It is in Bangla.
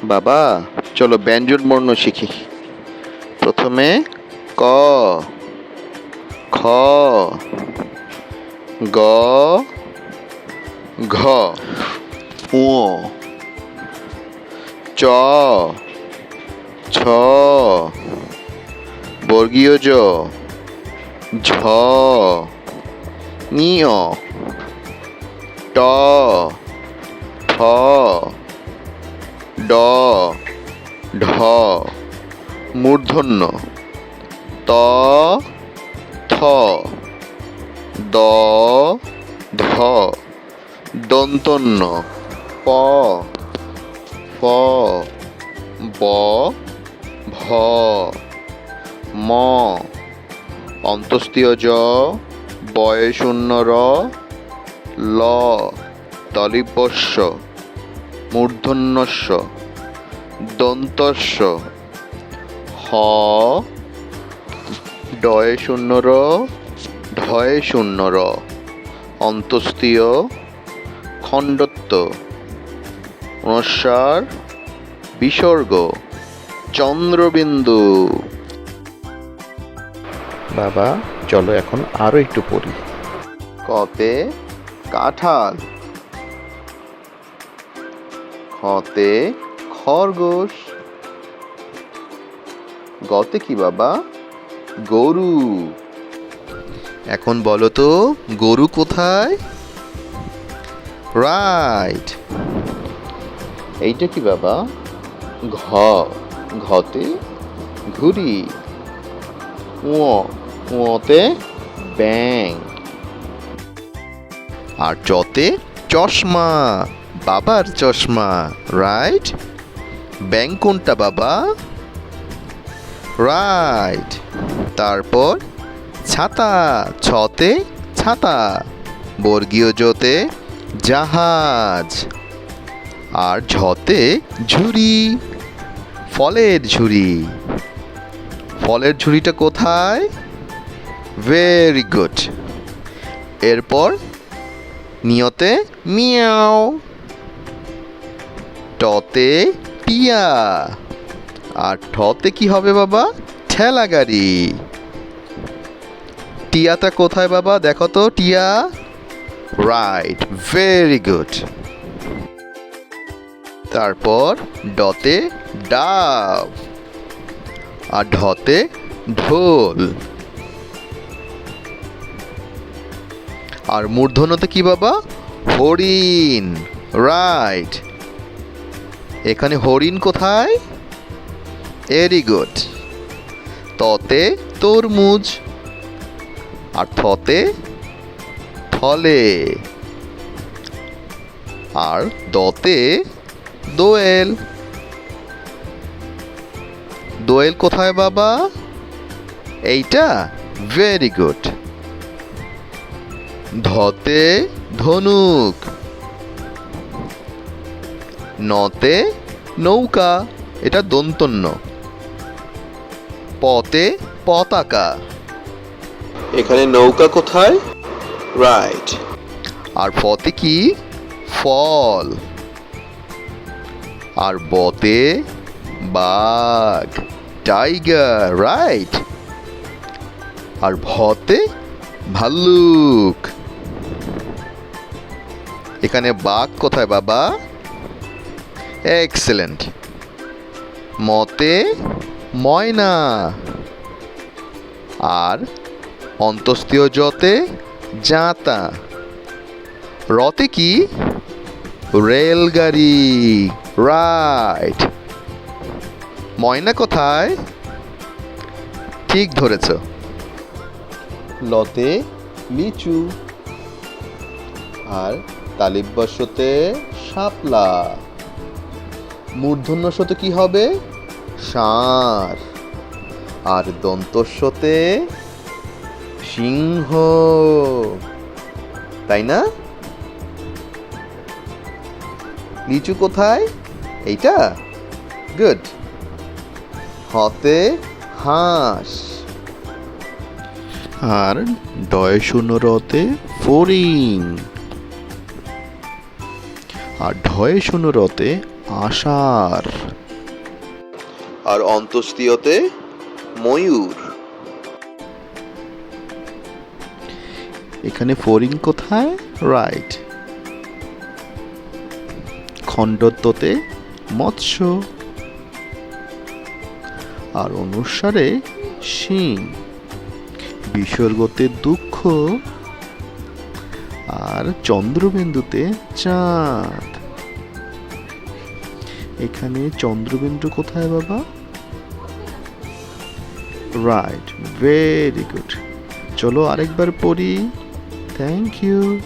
বাবা চলো ব্যঞ্জন বর্ণ শিখি। প্রথমে ক, খ, গ, ঘ, ঙ, চ, ছ, বর্গীয় জ, ঝ, ঞ, ট, ঠ, ড, ঢ, মূর্ধন্য ত, থ, দ, ধ, দন্তন্য প, ফ, ব, ভ, ম, অন্তস্তীয় জ, বয়ে শূন্য র, ল, তলিপস্য, মূর্ধন্যস্য, দন্তস্য, হ, ডয়ে শূন্য র, ঢয়ে শূন্য র, অন্তস্তীয়, খণ্ডত্ব, ণস্বার, বিসর্গ, চন্দ্রবিন্দু। বাবা চলো এখন আরো একটু পড়ি। কতে কাঁঠাল, খতে খরগোশ, গতে কি বাবা? গরু। এখন বলো তো গরু কোথায়? রাইট। এইটা কি বাবা? ঘ, ঘতে ঘুড়ি, ঙতে ব্যাং, আর চতে চশমা, বাবার চশমা। রাইট। ব্যাং কোনটা বাবা? রাইট। তারপর ছাতা, ছতে ছাতা, বর্গীয় জতে জাহাজ, আর ঝতে ঝুড়ি, ফলের ঝুড়ি। ফলের ঝুড়িটা কোথায়? Very good. এরপর নিয়তে মিয়াও, টতে টিয়া, আর ঠতে কি হবে বাবা? ঠেলা গাড়ি। টিয়াটা কোথায় বাবা? দেখো তো টিয়া। Right, very good. তারপর ডতে ডাব, আর ঢতে ঢোল, আর মূর্ধন্যতে কি বাবা? হরিণ। রাইট। এখানে হরিণ কোথায়? Very good. ততে তরমুজ, আর থতে থলে, আর দতে দোয়েল। দোয়েল কোথায় বাবা? এইটা। Very good. ধতে ধনুক, নতে নৌকা, এটা দন্তন্য, পতে পতাকা। এখানে নৌকা কোথায়? রাইট। আর ফতে কি? ফল, আর বতে বাঘ, টাইগার। রাইট। আর ভতে ভাল্লুক। এখানে বাঘ কোথায় বাবা? এক্সেলেন্ট। মতে ময়না, আর অন্তস্তীয় জতে জাঁতা। রতে কি? রেলগাড়ি। রাইট। ময়না কোথায়? ঠিক ধরেছ। লতে লিচু, আর তালিব্যস্যতে শাপলা। মূর্ধন্যস্যতে কি হবে? ষাঁড়, আর দন্তস্যতে সিংহ, তাই না? লিচু কোথায়? এইটা। গুড। হতে হাঁস, আর ডয় শূন্য রতে ফড়িং, আর ঢয়ে শূন্য রতে আষাঢ়। আর অন্ত্যেষ্টিয়তে ময়ূর। এখানে ফড়িং কোথায়? রাইট। খণ্ডত্বতে মৎস্য। আর অনুসারে শিং। বিসর্গতে দুঃখ। আর চন্দ্রবিন্দুতে চাঁদ। এখানে চন্দ্রবিন্দু কোথায় বাবা? Right, very good. চলো আরেকবার পড়ি। Thank you.